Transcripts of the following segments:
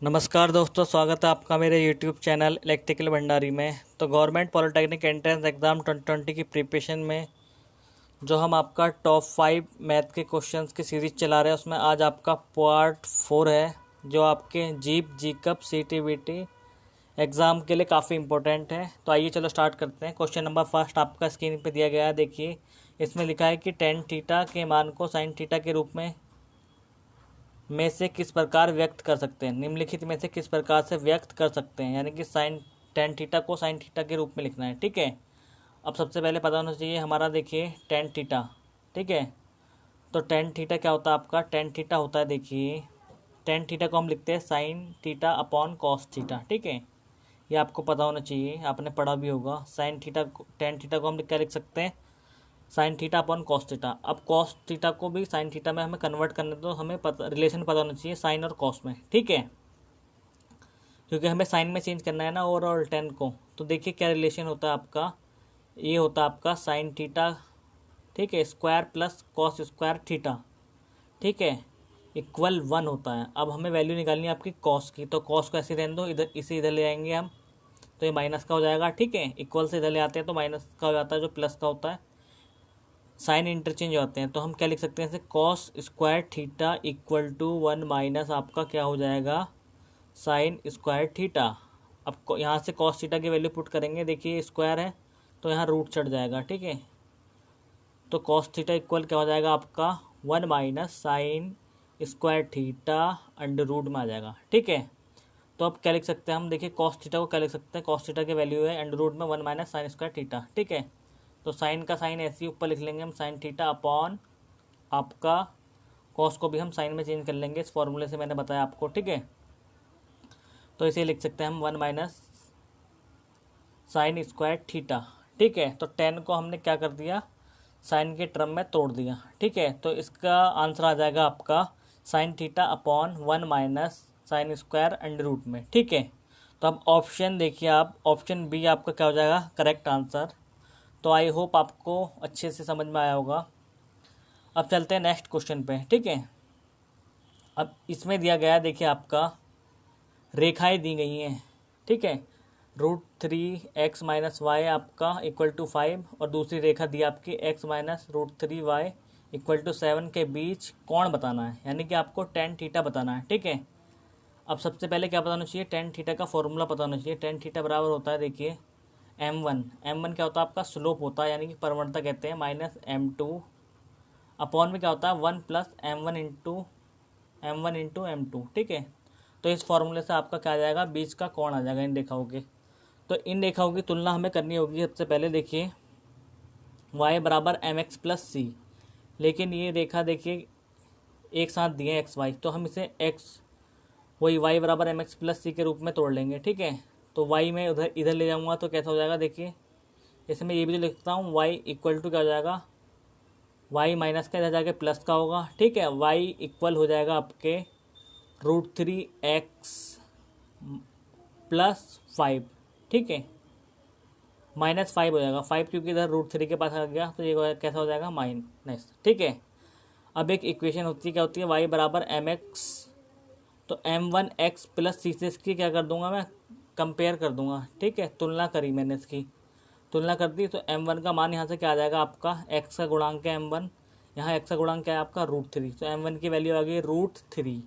नमस्कार दोस्तों, स्वागत है आपका मेरे YouTube चैनल इलेक्ट्रिकल भंडारी में। तो गवर्नमेंट पॉलिटेक्निक एंट्रेंस एग्ज़ाम 2020 की प्रिपरेशन में जो हम आपका टॉप 5 मैथ के क्वेश्चंस की सीरीज़ चला रहे हैं, उसमें आज आपका पार्ट 4 है जो आपके जीप जीकअप CTBT एग्ज़ाम के लिए काफ़ी इंपॉर्टेंट है। तो आइए चलो स्टार्ट करते हैं। क्वेश्चन नंबर फर्स्ट आपका स्क्रीन पे दिया गया है, देखिए। इसमें लिखा है कि टेन थीटा के मान को साइन थीटा के रूप में से किस प्रकार व्यक्त कर सकते हैं। निम्नलिखित में से किस प्रकार से व्यक्त कर सकते हैं, यानी कि साइन टेन थीटा को साइन थीटा के रूप में लिखना है। ठीक है, अब सबसे पहले पता होना चाहिए हमारा, देखिए टेन थीटा। ठीक है, तो टेन थीटा क्या होता है आपका? टेन थीटा होता है, देखिए टेन थीटा को हम लिखते हैं sign theta upon cos theta. ठीक है, ये आपको पता होना चाहिए, आपने पढ़ा भी होगा। साइन थीटा टेन थीटा को हम क्या लिख सकते हैं? Sign theta upon cos theta. अब कॉस थीटा को भी साइन थीटा में हमें कन्वर्ट करने, तो हमें रिलेशन पता होना चाहिए साइन और कॉस में। ठीक है, क्योंकि हमें साइन में चेंज करना है ना ओवरऑल टेन को। तो देखिए क्या रिलेशन होता है आपका, ये होता है आपका साइन थीटा, ठीक है, square plus cos square theta, ठीक है, इक्वल 1 होता है। अब हमें वैल्यू निकालनी है आपकी कॉस की, तो कॉस को ऐसे रहने दो, इधर इसे इधर ले आएंगे हम, तो ये माइनस का हो जाएगा। ठीक है, इक्वल से इधर ले आते हैं तो माइनस का हो जाता है, जो प्लस का होता है। साइन इंटरचेंज होते हैं, तो हम क्या लिख सकते हैं, जैसे cos square theta equal to 1 minus आपका क्या हो जाएगा, साइन स्क्वायर थीटा। अब यहाँ से कॉस थीटा की वैल्यू पुट करेंगे, देखिए स्क्वायर है तो यहाँ रूट चढ़ जाएगा। ठीक है, तो कॉस थीटा इक्वल क्या हो जाएगा आपका 1 minus sine square theta under root में आ जाएगा। ठीक है, तो अब क्या लिख सकते हैं हम, देखिए कॉस थीटा को क्या लिख सकते हैं, कॉस थीटा की वैल्यू है अंडर रूट में 1 माइनस साइन स्क्वायर थीटा। ठीक है, तो साइन का साइन ऐसे ही ऊपर लिख लेंगे हम, साइन थीटा अपॉन आपका कॉस को भी हम साइन में चेंज कर लेंगे, इस फॉर्मूले से मैंने बताया आपको। ठीक है, तो इसे लिख सकते हैं हम 1 माइनस साइन स्क्वायर थीटा। ठीक है, तो टेन को हमने क्या कर दिया, साइन के टर्म में तोड़ दिया। ठीक है, तो इसका आंसर आ जाएगा आपका sine theta upon 1 minus sine square under root में। ठीक है, तो अब ऑप्शन देखिए आप, ऑप्शन बी आपका क्या हो जाएगा करेक्ट आंसर। तो आई होप आपको अच्छे से समझ में आया होगा। अब चलते हैं नेक्स्ट क्वेश्चन पे। ठीक है, अब इसमें दिया गया है, देखिए आपका रेखाएं दी गई हैं। ठीक है, √3x-y आपका इक्वल टू 5, और दूसरी रेखा दी आपकी x minus √3y equal to 7 के बीच कोण बताना है, यानी कि आपको टेन थीटा बताना है। ठीक है, अब सबसे पहले क्या बताना चाहिए, टेन थीटा का फॉर्मूला बताना चाहिए। टेन थीटा बराबर होता है, देखिए m1 क्या होता है आपका, स्लोप होता है, यानी कि परवणता कहते हैं, माइनस m2 अपॉन में क्या होता है 1 प्लस m1 इंटू m2। ठीक है, तो इस फॉर्मूले से आपका क्या आ जाएगा, बीच का कोण आ जाएगा इन रेखाओं के। तो इन रेखाओं की तुलना हमें करनी होगी। सबसे पहले देखिए y बराबर mx प्लस सी, लेकिन ये रेखा देखिए एक साथ दिए एक्स वाई, तो हम इसे x वही y बराबर mx प्लस सी के रूप में तोड़ लेंगे। ठीक है, तो y में उधर इधर ले जाऊँगा तो कैसा हो जाएगा, देखिए जैसे मैं ये भी तो लिखता हूँ, y इक्वल टू क्या हो जाएगा, y माइनस का इधर जाके प्लस का होगा। ठीक है, y इक्वल हो जाएगा आपके √3x प्लस 5। ठीक है, -5 हो जाएगा, 5 क्योंकि इधर √3 के पास आ गया, तो ये कैसा हो जाएगा, माइनस। ठीक है, अब एक इक्वेशन होती है, क्या होती है, y बराबर mx, तो m1x प्लस सी से इसकी क्या कर दूंगा मैं, कंपेयर कर दूंगा। ठीक है, तुलना करी मैंने, इसकी तुलना कर दी, तो m1 का मान यहाँ से क्या आ जाएगा आपका, x का गुणांक है m1, यहाँ x का गुणांक क्या है आपका √3, तो m1 की वैल्यू आ गई √3।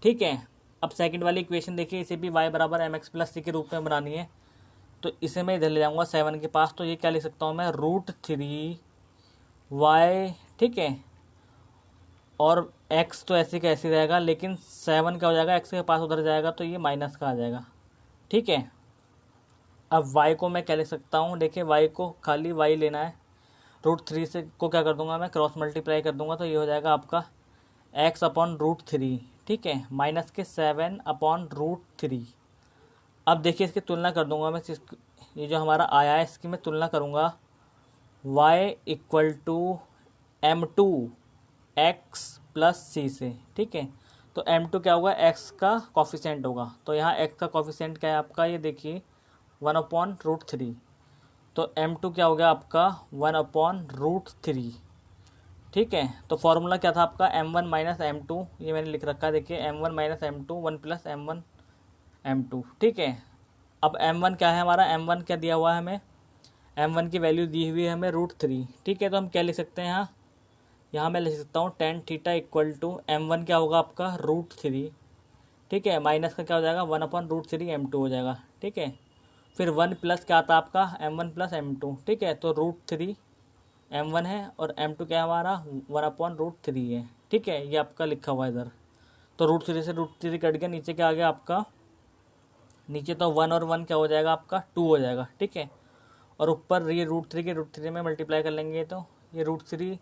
ठीक है, अब सेकंड वाली इक्वेशन देखिए, इसे भी y बराबर mx प्लस सी के रूप में बनानी है, तो इसे मैं इधर ले जाऊँगा 7 के पास, तो ये क्या लिख सकता हूँ मैं, √3y। ठीक है, और x तो ऐसे का ऐसे रहेगा, लेकिन 7 क्या हो जाएगा, x के पास उधर जाएगा तो ये माइनस का आ जाएगा। ठीक है, अब y को मैं क्या लिख सकता हूँ, देखिए y को खाली y लेना है, √3 से को क्या कर दूंगा मैं, क्रॉस मल्टीप्लाई कर दूंगा, तो ये हो जाएगा आपका x अपॉन √3। ठीक है, माइनस के 7 अपॉन √3। अब देखिए इसकी तुलना कर दूंगा मैं, ये जो हमारा आया है इसकी मैं तुलना करूंगा, y equal to m2x plus C से। ठीक है, तो m2 क्या होगा, x का कॉफिशेंट होगा, तो यहाँ x का कॉफिशेंट क्या है आपका, ये देखिए 1/√3, तो m2 क्या हो गया आपका 1/√3। ठीक है, तो फॉर्मूला क्या था आपका, m1 माइनस m2, ये मैंने लिख रखा है, देखिए m1 minus m2 1 plus m1 m2, ठीक है। अब m1 क्या है हमारा, m1 क्या दिया हुआ है हमें, m1 की वैल्यू दी हुई है हमें √3, ठीक है। तो हम क्या लिख सकते हैं यहाँ, यहाँ मैं लिख सकता हूँ tan theta equal to m1 क्या होगा आपका √3, ठीक है, माइनस का क्या हो जाएगा 1/√3 m2 हो जाएगा, ठीक है। फिर 1 प्लस क्या आता है आपका m1 प्लस m2, ठीक है। तो √3 m1 है और m2 क्या है हमारा 1/√3 है, ठीक है। ये आपका लिखा हुआ है इधर। तो √3 से √3 कट गया, नीचे क्या आ गया आपका, नीचे तो 1 और 1 क्या हो जाएगा आपका 2 हो जाएगा, ठीक है। और ऊपर ये √3 के √3 में मल्टीप्लाई कर लेंगे तो ये √3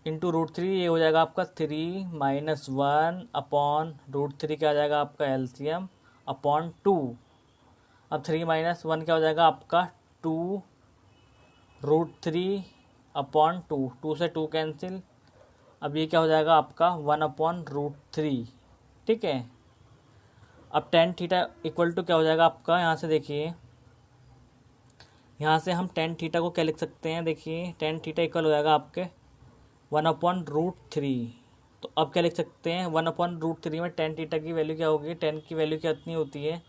इंटू √3 ये हो जाएगा आपका 3 - 1/√3 क्या आ जाएगा आपका एलसीएम अपॉन 2। अब 3 - 1 क्या हो जाएगा आपका 2 √3/2, 2 से 2 कैंसिल। अब ये क्या हो जाएगा आपका 1/√3, ठीक है। अब tan थीटा इक्वल टू क्या हो जाएगा आपका, यहाँ से देखिए, यहाँ से हम tan थीटा को क्या लिख सकते हैं, देखिए tan थीटा इक्वल हो जाएगा आपके 1/√3। तो अब क्या लिख सकते हैं 1/√3 में tan थीटा की वैल्यू क्या होगी, tan की वैल्यू कितनी होती है,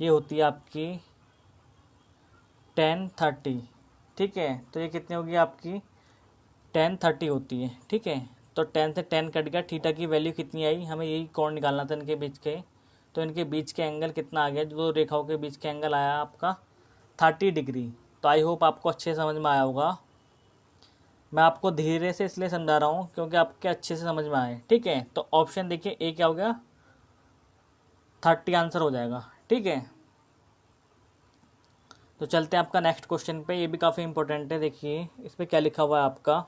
ये होती है आपकी tan 30, ठीक है। तो ये कितनी होगी आपकी tan 30 होती है, ठीक है। तो tan से tan कट गया, थीटा की वैल्यू कितनी आई, हमें यही कोण निकालना था इनके बीच के। तो इनके बीच के एंगल कितना आ गया, जो रेखाओं के बीच के एंगल आया आपका 30 डिग्री। तो आई होप आपको अच्छे से समझ में आया होगा। मैं आपको धीरे से इसलिए समझा रहा हूँ क्योंकि आपके अच्छे से समझ में आए, ठीक है। तो ऑप्शन देखिए ए क्या हो गया 30 आंसर हो जाएगा, ठीक है। तो चलते हैं आपका नेक्स्ट क्वेश्चन पे, ये भी काफ़ी इंपॉर्टेंट है। देखिए इस पर क्या लिखा हुआ है आपका,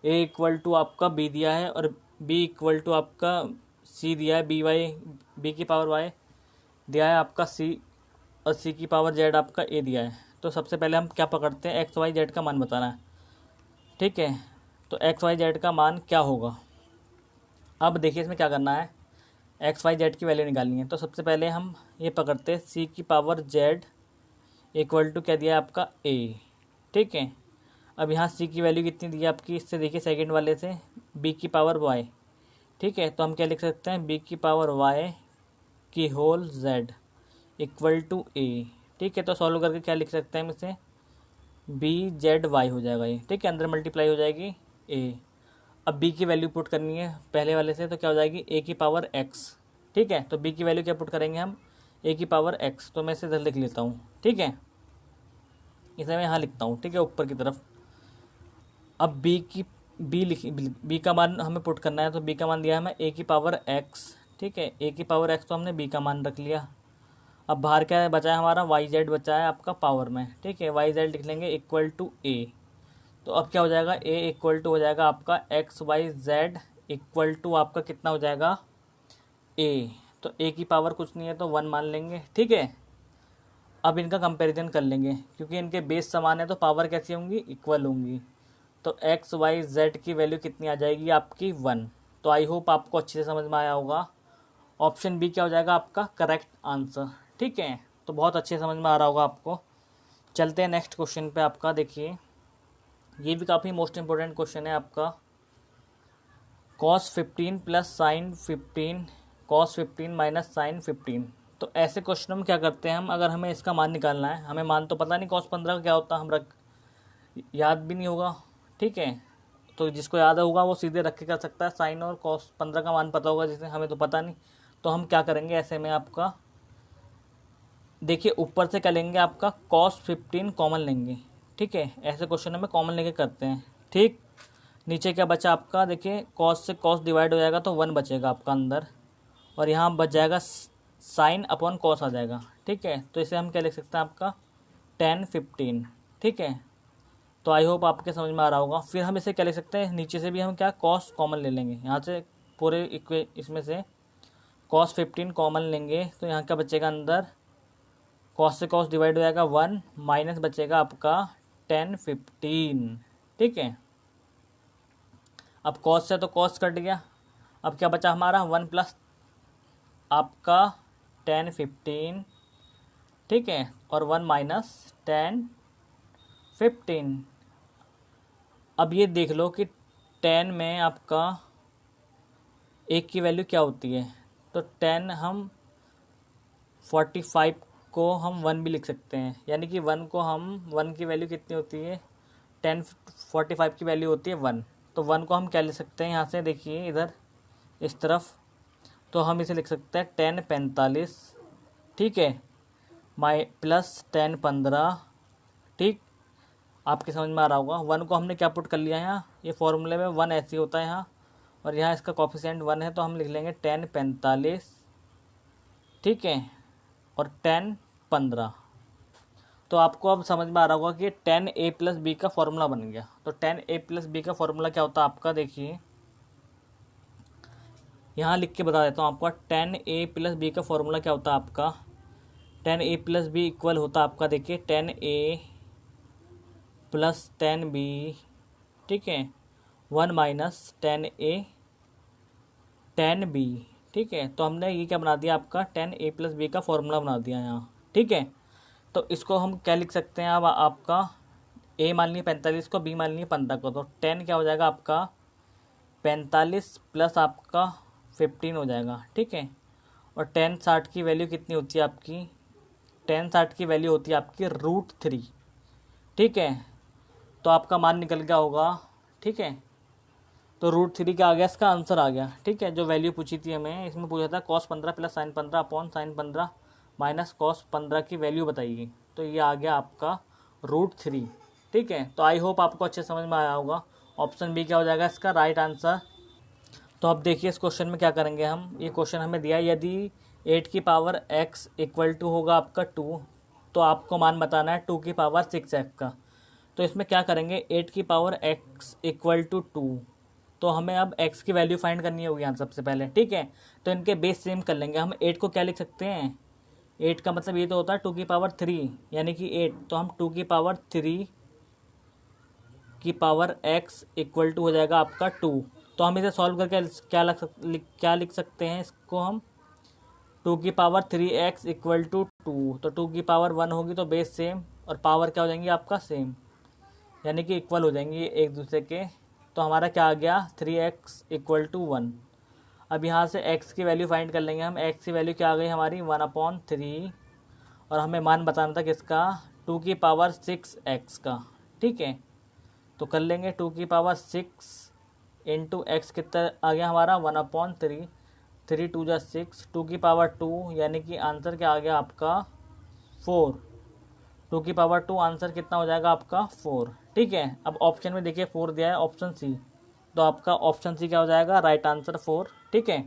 ए इक्वल टू आपका बी दिया है और बी इक्वल टू आपका सी दिया है, बी की पावर वाई दिया है आपका सी, और सी की पावर जेड आपका ए दिया है। तो सबसे पहले हम क्या पकड़ते हैं, एक्स वाई जेड का मान बताना है, ठीक है। तो एक्स वाई जेड का मान क्या होगा। अब देखिए इसमें क्या करना है, एक्स वाई जेड की वैल्यू निकालनी है। तो सबसे पहले हम ये पकड़ते हैं सी की पावर जेड इक्वल टू क्या दिया है आपका ए, ठीक है। अब यहाँ सी की वैल्यू कितनी दी है आपकी, इससे देखिए सेकंड वाले से बी की पावर वाई, ठीक है। तो हम क्या लिख सकते हैं बी की पावर वाई की होल जेड इक्वल टू ए, ठीक है। तो सॉल्व करके क्या लिख सकते हैं हम इसे, बी जेड वाई हो जाएगा ये, ठीक है। अंदर मल्टीप्लाई हो जाएगी ए। अब बी की वैल्यू पुट करनी है पहले वाले से, तो क्या हो जाएगी ए की पावर एक्स, ठीक है। तो बी की वैल्यू क्या पुट करेंगे हम, ए की पावर एक्स। तो मैं इसे इधर लिख लेता हूँ, ठीक है। इसे मैं यहाँ लिखता हूँ, ठीक है, ऊपर की तरफ। अब बी का मान हमें पुट करना है, तो बी का मान दिया है हमें ए की पावर एक्स, ठीक है। ए की पावर एक्स तो हमने बी का मान रख लिया। अब बाहर क्या है बचा है हमारा, वाई जेड बचा है आपका पावर में, ठीक है। वाई जेड लिख लेंगे इक्वल टू ए। तो अब क्या हो जाएगा, ए इक्वल टू हो जाएगा आपका x y z equal to आपका कितना हो जाएगा ए। तो ए की पावर कुछ नहीं है तो 1 मान लेंगे, ठीक है। अब इनका कंपैरिजन कर लेंगे, क्योंकि इनके बेस समान है तो पावर कैसी होंगी, इक्वल होंगी। तो एक्स वाई जेड की वैल्यू कितनी आ जाएगी आपकी 1। तो आई होप आपको अच्छे से समझ में आया होगा। ऑप्शन बी क्या हो जाएगा आपका करेक्ट आंसर, ठीक है। तो बहुत अच्छे से समझ में आ रहा होगा आपको। चलते हैं नेक्स्ट क्वेश्चन पे आपका। देखिए ये भी काफ़ी मोस्ट इंपॉर्टेंट क्वेश्चन है आपका, cos 15 plus sine 15 cos 15 minus sine 15। तो ऐसे क्वेश्चनों में क्या करते हैं हम, अगर हमें इसका मान निकालना है, हमें मान तो पता नहीं cos 15 का क्या होता है, हम रख याद भी नहीं होगा, ठीक है। तो जिसको याद होगा वो सीधे रख के कर सकता है, साइन और cos 15 का मान पता होगा, जिसे हमें तो पता नहीं। तो हम क्या करेंगे ऐसे में आपका, देखिए ऊपर से क्या लेंगे आपका cos 15 कॉमन लेंगे, ठीक है। ऐसे क्वेश्चन में कॉमन लेके करते हैं, ठीक। नीचे क्या बचा आपका, देखिए cos से cos डिवाइड हो जाएगा तो 1 बचेगा आपका अंदर, और यहाँ बच जाएगा साइन अपॉन कॉस आ जाएगा, ठीक है। तो इसे हम क्या लिख सकते हैं आपका tan 15, ठीक है। तो आई होप आपके समझ में आ रहा होगा। फिर हम इसे क्या लिख सकते हैं, नीचे से भी हम क्या cos कॉमन ले लेंगे, यहाँ से पूरे इसमें से cos 15 कॉमन लेंगे तो यहाँ क्या बचेगा अंदर, cos से cos डिवाइड हो जाएगा 1 माइनस बचेगा आपका tan 15, ठीक है। अब cos से तो cos कट गया, अब क्या बचा हमारा 1 प्लस आपका tan 15, ठीक है, और 1 माइनस tan 15। अब ये देख लो कि tan में आपका एक की वैल्यू क्या होती है, तो tan हम 45 को हम 1 भी लिख सकते हैं, यानी कि 1 को हम 1 की वैल्यू कितनी होती है 10, 45 की वैल्यू होती है 1। तो 1 को हम क्या लिख सकते हैं यहाँ से, देखिए इधर इस तरफ, तो हम इसे लिख सकते हैं 10 45, ठीक है, प्लस 10 15, ठीक। आपके समझ में आ रहा होगा। 1 को हमने क्या पुट कर लिया है यहाँ, ये फॉर्मूले में 1 ऐसे होता है यहाँ, और यहाँ इसका कोफिशिएंट 1 है, तो हम लिख लेंगे 10 45, ठीक है, और 10 15। तो आपको अब समझ में आ रहा होगा कि 10a प्लस बी का फॉर्मूला बन गया। तो 10a प्लस बी का फॉर्मूला क्या होता है आपका, देखिए यहाँ लिख के बता देता हूँ आपका। 10a प्लस बी का फॉर्मूला क्या होता है आपका, 10a प्लस बी इक्वल होता है आपका, देखिए 10a प्लस 10b, ठीक है, 1 माइनस 10a 10b, ठीक है। तो हमने ये क्या बना दिया आपका, 10a प्लस बी का फॉर्मूला बना दिया यहाँ, ठीक है। तो इसको हम क्या लिख सकते हैं, अब आपका a मान ली 45 को, b मान ली 15 को, तो 10 क्या हो जाएगा आपका 45 प्लस आपका 15 हो जाएगा, ठीक है। और 10 60 की वैल्यू कितनी होती है आपकी, 10 60 की वैल्यू होती है आपकी √3, ठीक है। तो आपका मान निकल गया होगा, ठीक है। तो √3 का आ गया, इसका आंसर आ गया, ठीक है। जो वैल्यू पूछी थी हमें, इसमें पूछा था cos 15 plus sin 15 upon sin 15 minus cos 15 की वैल्यू बताइए। तो ये आ गया आपका √3, ठीक है। तो आई होप आपको अच्छे समझ में आया होगा। ऑप्शन बी क्या हो जाएगा इसका राइट आंसर। तो अब देखिए इस क्वेश्चन में क्या करेंगे हम। ये क्वेश्चन हमें दिया, यदि 8 की पावर x इक्वल टू होगा आपका 2, तो आपको मान बताना है 2 की पावर 6x का। तो इसमें क्या करेंगे, 8 की पावर x इक्वल टू 2, तो हमें अब x की वैल्यू फाइंड करनी होगी यहाँ सबसे पहले, ठीक है। तो इनके बेस सेम कर लेंगे हम। 8 को क्या लिख सकते हैं, 8 का मतलब ये तो होता है 2 की पावर 3 यानी कि 8, तो हम 2 की पावर 3 की पावर x इक्वल टू हो जाएगा आपका 2। तो हम इसे सॉल्व करके क्या लिख सकते हैं, इसको हम 2 की पावर 3x इक्वल टू 2, तो 2 की पावर 1 होगी, तो बेस सेम और पावर क्या हो जाएंगी आपका सेम, यानी कि इक्वल हो जाएंगी एक दूसरे के। तो हमारा क्या आ गया 3x इक्वल टू 1। अब यहाँ से x की वैल्यू फाइंड कर लेंगे हम। x की वैल्यू क्या आ गई हमारी 1/3, और हमें मान बताना था किसका, 2 की पावर 6x का, ठीक है। तो कर लेंगे 2 की पावर 6 इंटू एक्स कितना आ गया हमारा 1/3, 3 2 जा 6, 2 की पावर 2, यानी कि आंसर क्या आ गया आपका 4। 2 की पावर 2 आंसर कितना हो जाएगा आपका 4, ठीक है। अब ऑप्शन में देखिए 4 दिया है, ऑप्शन सी, तो आपका ऑप्शन सी क्या हो जाएगा राइट आंसर 4, ठीक है।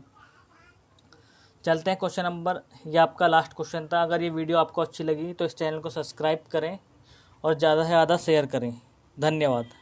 चलते हैं क्वेश्चन नंबर, ये आपका लास्ट क्वेश्चन था। अगर ये वीडियो आपको अच्छी लगी तो इस चैनल को सब्सक्राइब करें और ज़्यादा से ज़्यादा शेयर करें। धन्यवाद।